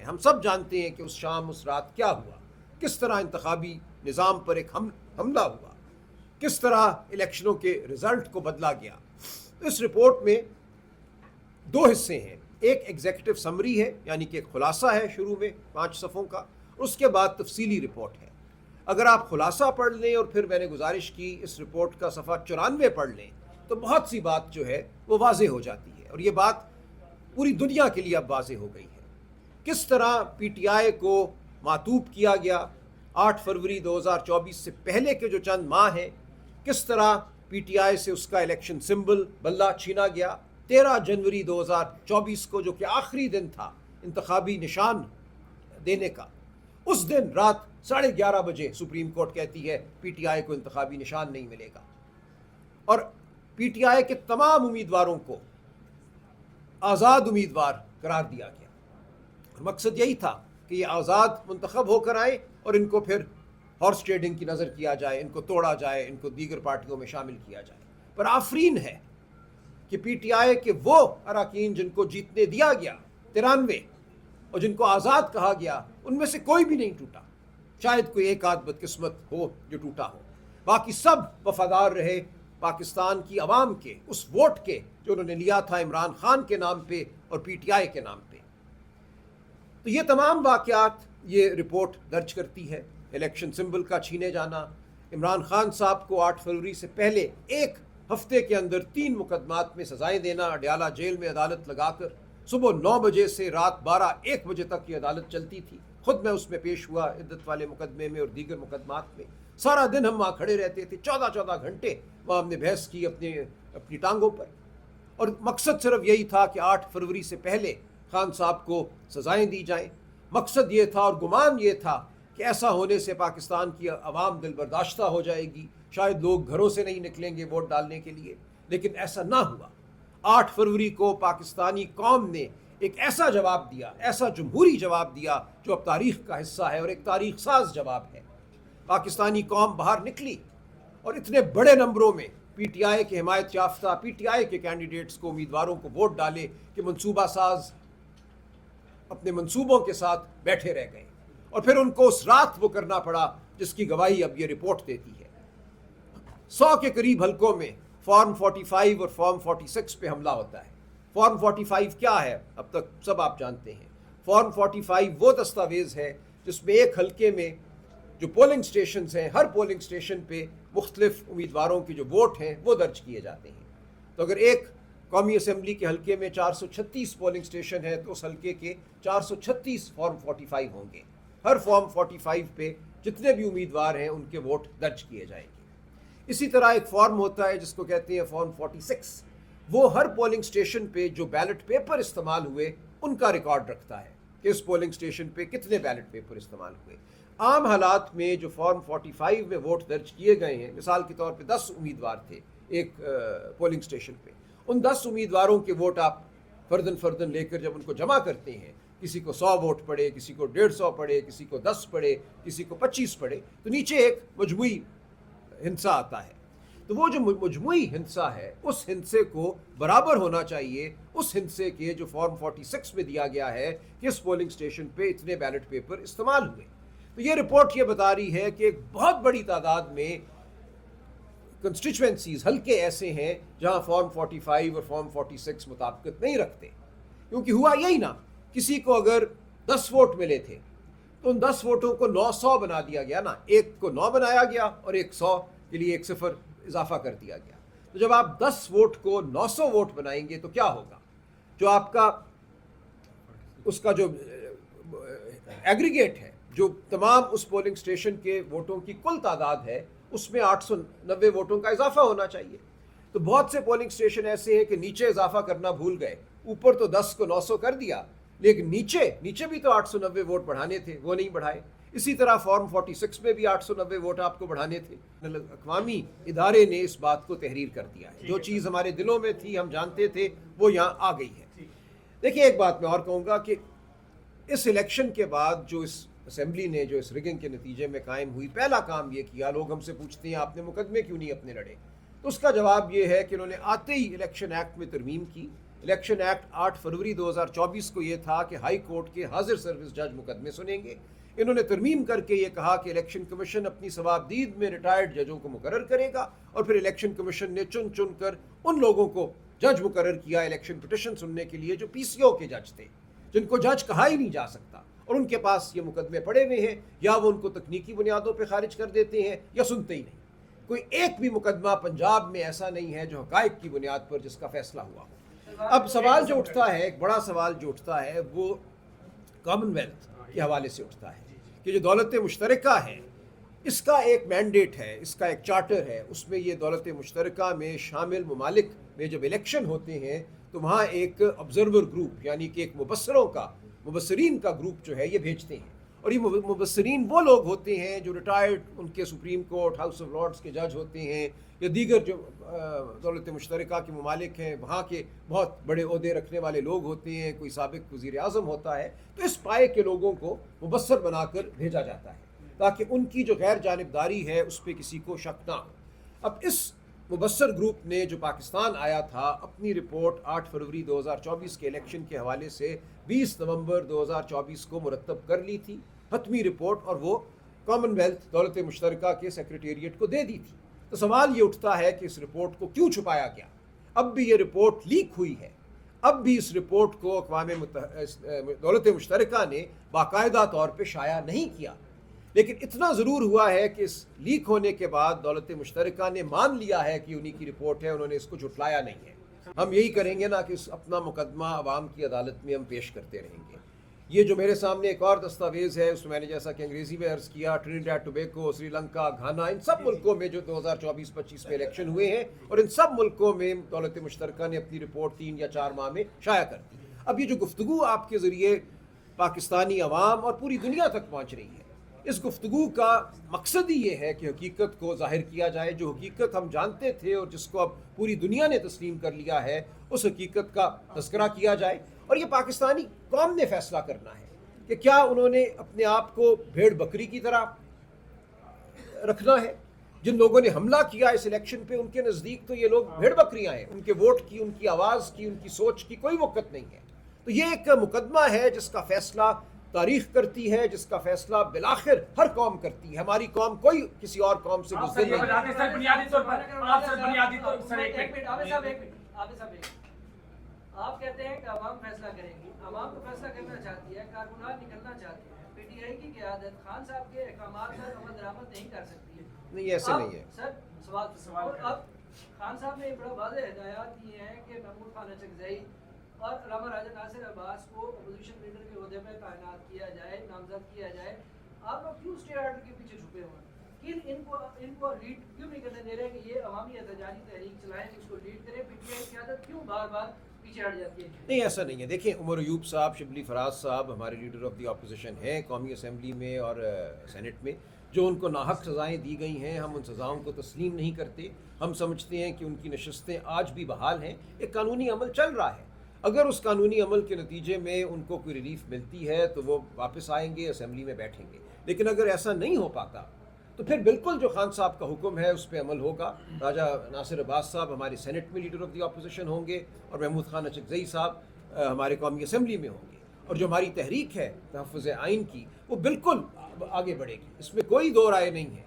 ہیں. ہم سب جانتے ہیں کہ اس شام اس رات کیا ہوا, کس طرح انتخابی نظام پر ایک حملہ ہوا, کس طرح الیکشنوں کے رزلٹ کو بدلا گیا. اس رپورٹ میں دو حصے ہیں. ایک ایگزیکٹو سمری ہے, یعنی کہ ایک خلاصہ ہے شروع میں 5 صفحوں کا, اس کے بعد تفصیلی رپورٹ ہے. اگر آپ خلاصہ پڑھ لیں اور پھر میں نے گزارش کی اس رپورٹ کا صفحہ 94 پڑھ لیں تو بہت سی بات جو ہے وہ واضح ہو جاتی ہے, اور یہ بات پوری دنیا کے لیے اب واضح ہو گئی ہے. کس طرح پی ٹی آئی کو معطوب کیا گیا 8 فروری 2024 سے پہلے کے جو چند ماہ ہیں, کس طرح پی ٹی آئی سے اس کا الیکشن سمبل بلہ چھینا گیا 13 جنوری 2024 کو, جو کہ آخری دن تھا انتخابی نشان دینے کا. اس دن رات 11:30 بجے سپریم کورٹ کہتی ہے پی ٹی آئی کو انتخابی نشان نہیں ملے گا, اور پی ٹی آئی کے تمام امیدواروں کو آزاد امیدوار قرار دیا گیا. مقصد یہی تھا کہ یہ آزاد منتخب ہو کر آئیں اور ان کو پھر ہارس ٹریڈنگ کی نظر کیا جائے, ان کو توڑا جائے, ان کو دیگر پارٹیوں میں شامل کیا جائے. پر آفرین ہے کہ پی ٹی آئی کے وہ اراکین جن کو جیتنے دیا گیا 93 اور جن کو آزاد کہا گیا, ان میں سے کوئی بھی نہیں ٹوٹا. شاید کوئی ایک آدھ بدقسمت ہو جو ٹوٹا ہو, باقی سب وفادار رہے پاکستان کی عوام کے اس ووٹ کے جو انہوں نے لیا تھا عمران خان کے نام پہ اور پی ٹی آئی کے نام پہ. تو یہ تمام واقعات یہ رپورٹ درج کرتی ہے. الیکشن سمبل کا چھینے جانا, عمران خان صاحب کو 8 فروری سے پہلے ایک ہفتے کے اندر 3 مقدمات میں سزائیں دینا, اڈیالہ جیل میں عدالت لگا کر. صبح 9 بجے سے رات 12-1 بجے تک یہ عدالت چلتی تھی. خود میں اس میں پیش ہوا عدت والے مقدمے میں اور دیگر مقدمات میں. سارا دن ہم وہاں کھڑے رہتے تھے, 14 گھنٹے وہاں ہم نے بحث کی اپنی ٹانگوں پر, اور مقصد صرف یہی تھا کہ 8 فروری سے پہلے خان صاحب کو سزائیں دی جائیں. مقصد یہ تھا اور گمان یہ تھا کہ ایسا ہونے سے پاکستان کی عوام دل برداشتہ ہو جائے گی, شاید لوگ گھروں سے نہیں نکلیں گے ووٹ ڈالنے کے لیے. لیکن ایسا نہ ہوا. 8 فروری کو پاکستانی قوم نے ایک ایسا جواب دیا, ایسا جمہوری جواب دیا جو اب تاریخ کا حصہ ہے اور ایک تاریخ ساز جواب ہے. پاکستانی قوم باہر نکلی اور اتنے بڑے نمبروں میں پی ٹی آئی کے حمایت یافتہ پی ٹی آئی کے کینڈیڈیٹس کو, امیدواروں کو ووٹ ڈالے کہ منصوبہ ساز اپنے منصوبوں کے ساتھ بیٹھے رہ گئے, اور پھر ان کو اس رات وہ کرنا پڑا جس کی گواہی اب یہ رپورٹ دیتی ہے. 100 کے قریب حلقوں میں فارم 45 اور فارم 46 پہ حملہ ہوتا ہے. فارم 45 کیا ہے اب تک سب آپ جانتے ہیں. فارم 45 وہ دستاویز ہے جس میں ایک حلقے میں جو پولنگ سٹیشنز ہیں, ہر پولنگ سٹیشن پہ مختلف امیدواروں کے جو ووٹ ہیں وہ درج کیے جاتے ہیں. تو اگر ایک قومی اسمبلی کے حلقے میں 436 پولنگ سٹیشن ہے تو اس حلقے کے 436 فارم 45 ہوں گے. ہر فارم 45 پہ جتنے بھی امیدوار ہیں ان کے ووٹ درج کیے جائیں گے. اسی طرح ایک فارم ہوتا ہے جس کو کہتے ہیں فارم 46, وہ ہر پولنگ سٹیشن پہ جو بیلٹ پیپر استعمال ہوئے ان کا ریکارڈ رکھتا ہے کہ اس پولنگ سٹیشن پہ کتنے بیلٹ پیپر استعمال ہوئے. عام حالات میں جو فارم 45 میں ووٹ درج کیے گئے ہیں, مثال کے طور پہ 10 امیدوار تھے ایک پولنگ سٹیشن پہ, ان 10 امیدواروں کے ووٹ آپ فردن لے کر جب ان کو جمع کرتے ہیں, کسی کو 100 ووٹ پڑے, کسی کو 150 پڑے, کسی کو 10 پڑے, کسی کو 25 پڑے, تو نیچے ایک مجموعی ہندسہ آتا ہے. تو وہ جو مجموعی ہندسہ ہے اس ہندسے کو برابر ہونا چاہیے اس ہندسے کے جو فارم 46 میں دیا گیا ہے کہ اس پولنگ سٹیشن پہ اتنے بیلٹ پیپر استعمال ہوئے. تو یہ رپورٹ یہ بتا رہی ہے کہ ایک بہت بڑی تعداد میں کنسٹیچوئنسیز, حلقے ایسے ہیں جہاں فارم 45 اور فارم 46 مطابقت نہیں رکھتے. کیونکہ ہوا یہی نا, کسی کو اگر 10 ووٹ ملے تھے تو ان 10 ووٹوں کو 900 بنا دیا گیا نا, ایک کو 9 بنایا گیا اور ایک 100 کے لیے ایک صفر اضافہ کر دیا گیا. تو جب آپ 10 ووٹ کو 900 ووٹ بنائیں گے تو کیا ہوگا, جو آپ کا اس کا جو ایگریگیٹ ہے, جو تمام اس پولنگ سٹیشن کے ووٹوں کی کل تعداد ہے, اس میں 890 ووٹوں کا اضافہ ہونا چاہیے. تو بہت سے پولنگ سٹیشن ایسے ہیں کہ نیچے اضافہ کرنا بھول گئے, اوپر تو 10 کو 900 کر دیا لیکن نیچے بھی تو 890 ووٹ بڑھانے تھے, وہ نہیں بڑھائے. اسی طرح فارم 46 میں بھی 890 ووٹ آپ کو بڑھانے تھے. اقوامی ادارے نے اس بات کو تحریر کر دیا ہے. جو چیز ہمارے دلوں میں تھی, ہم جانتے تھے, وہ یہاں آ گئی ہے. دیکھیے ایک بات میں اور کہوں گا کہ اس الیکشن کے بعد جو اس اسمبلی نے جو اس ریگنگ کے نتیجے میں قائم ہوئی, پہلا کام یہ کیا, لوگ ہم سے پوچھتے ہیں آپ نے مقدمے کیوں نہیں اپنے لڑے, تو اس کا جواب یہ ہے کہ انہوں نے آتے ہی الیکشن ایکٹ میں ترمیم کی. الیکشن ایکٹ 8 فروری 2024 کو یہ تھا کہ ہائی کورٹ کے حاضر سروس جج مقدمے سنیں گے. انہوں نے ترمیم کر کے یہ کہا کہ الیکشن کمیشن اپنی ثوابدید میں ریٹائرڈ ججوں کو مقرر کرے گا, اور پھر الیکشن کمیشن نے چن چن کر ان لوگوں کو جج مقرر کیا الیکشن پٹیشن سننے کے لیے جو پی سی او کے جج تھے, جن کو جج کہا ہی نہیں جا سکتا, اور ان کے پاس یہ مقدمے پڑے ہوئے ہیں, یا وہ ان کو تکنیکی بنیادوں پہ خارج کر دیتے ہیں یا سنتے ہی نہیں. کوئی ایک بھی مقدمہ پنجاب میں ایسا نہیں ہے جو حقائق کی بنیاد پر جس کا فیصلہ ہوا ہو. اب سوال جو اٹھتا ہے, ایک بڑا سوال جو اٹھتا ہے وہ کامن ویلتھ کے حوالے سے اٹھتا ہے کہ جو دولت مشترکہ ہے اس کا ایک مینڈیٹ ہے, اس کا ایک چارٹر ہے, اس میں یہ دولت مشترکہ میں شامل ممالک میں جب الیکشن ہوتے ہیں تو وہاں ایک آبزرور گروپ یعنی کہ ایک مبصرین کا گروپ جو ہے یہ بھیجتے ہیں, اور یہ مبصرین وہ لوگ ہوتے ہیں جو ریٹائرڈ ان کے supreme court house of Lords کے جج ہوتے ہیں, یا دیگر جو دولت مشترکہ کے ممالک ہیں وہاں کے بہت بڑے عہدے رکھنے والے لوگ ہوتے ہیں, کوئی سابق وزیر اعظم ہوتا ہے. تو اس پائے کے لوگوں کو مبصر بنا کر بھیجا جاتا ہے تاکہ ان کی جو غیر جانبداری ہے اس پہ کسی کو شک نہ ہو. اب اس مبصر گروپ نے جو پاکستان آیا تھا اپنی رپورٹ 8 فروری 2024 کے الیکشن کے حوالے سے 20 نومبر 2024 کو مرتب کر لی تھی, حتمی رپورٹ, اور وہ کامن ویلتھ دولت مشترکہ کے سیکریٹریٹ کو دے دی تھی. تو سوال یہ اٹھتا ہے کہ اس رپورٹ کو کیوں چھپایا گیا؟ اب بھی یہ رپورٹ لیک ہوئی ہے, اب بھی اس رپورٹ کو اقوام دولت مشترکہ نے باقاعدہ طور پہ شائع نہیں کیا, لیکن اتنا ضرور ہوا ہے کہ اس لیک ہونے کے بعد دولت مشترکہ نے مان لیا ہے کہ انہی کی رپورٹ ہے, انہوں نے اس کو جھٹلایا نہیں ہے. ہم یہی کریں گے نا کہ اپنا مقدمہ عوام کی عدالت میں ہم پیش کرتے رہیں گے. یہ جو میرے سامنے ایک اور دستاویز ہے اس میں نے جیسا کہ انگریزی میں عرض کیا Trinidad tobacco, Sri Lanka, Ghana, ان سب ملکوں میں جو 2024-25 میں الیکشن ہوئے ہیں, اور ان سب ملکوں میں دولت مشترکہ نے اپنی رپورٹ 3 یا 4 ماہ میں شائع کر دی. اب یہ جو گفتگو آپ کے ذریعے پاکستانی عوام اور پوری دنیا تک پہنچ رہی ہے, اس گفتگو کا مقصد ہی یہ ہے کہ حقیقت کو ظاہر کیا جائے. جو حقیقت ہم جانتے تھے اور جس کو اب پوری دنیا نے تسلیم کر لیا ہے, اس حقیقت کا تذکرہ کیا جائے. اور یہ پاکستانی قوم نے فیصلہ کرنا ہے کہ کیا انہوں نے اپنے آپ کو بھیڑ بکری کی طرح رکھنا ہے. جن لوگوں نے حملہ کیا اس الیکشن پہ ان کے نزدیک تو یہ لوگ بھیڑ بکریاں ہیں, ان کے ووٹ کی, ان کی آواز کی, ان کی سوچ کی کوئی وقت نہیں ہے. تو یہ ایک مقدمہ ہے جس کا فیصلہ تاریخ کرتی ہے, جس کا فیصلہ بالآخر ہر قوم کرتی ہے. ہماری قوم کوئی کسی اور قوم سے بزدل نہیں. آپ کہتے ہیں کہ عوام فیصلہ کریں گی, عوام کو فیصلہ کرنا چاہتی ہے, کارکنان نکلنا چاہتے ہیں, پی ٹی آئی کی قیادت خان صاحب کے احکامات پر عمل درآمد نہیں کر سکتی ہے. نہیں, ایسے نہیں ہے سر. سوال اب خان صاحب نے بڑا واضح ہدایات دی ہیں کہ محمود خان اچکزئی اور علامہ راجہ ناصر عباس کو اپوزیشن لیڈر کے عہدے پہ تعینات کیا جائے, نامزد کیا جائے. آپ لوگ کیوں اسٹے آرڈر کے پیچھے چھپے ہوئے ہیں؟ ان کو لیڈ کیوں نہیں کرنے دے رہے کہ یہ عوامی احتجاجی تحریک چلائیں, اس کو لیڈ کریں؟ پی ٹی آئی کی قیادت کیوں بار بار پیچھے ہٹ جاتی ہے؟ نہیں, ایسا نہیں ہے. دیکھیں, عمر ایوب صاحب, شبلی فراز صاحب ہمارے لیڈر آف دی اپوزیشن ہیں قومی اسمبلی میں اور سینٹ میں. جو ان کو ناحق سزائیں دی گئی ہیں ہم ان سزاؤں کو تسلیم نہیں کرتے. ہم سمجھتے ہیں کہ ان کی نشستیں آج بھی بحال ہیں. ایک قانونی عمل چل رہا ہے, اگر اس قانونی عمل کے نتیجے میں ان کو کوئی ریلیف ملتی ہے تو وہ واپس آئیں گے, اسمبلی میں بیٹھیں گے. لیکن اگر ایسا نہیں ہو پاتا تو پھر بالکل جو خان صاحب کا حکم ہے اس پہ عمل ہوگا. راجہ ناصر عباس صاحب ہمارے سینٹ میں لیڈر آف دی اپوزیشن ہوں گے, اور محمود خان اچکزئی صاحب ہمارے قومی اسمبلی میں ہوں گے. اور جو ہماری تحریک ہے تحفظ آئین کی وہ بالکل آگے بڑھے گی, اس میں کوئی دو رائے نہیں ہے.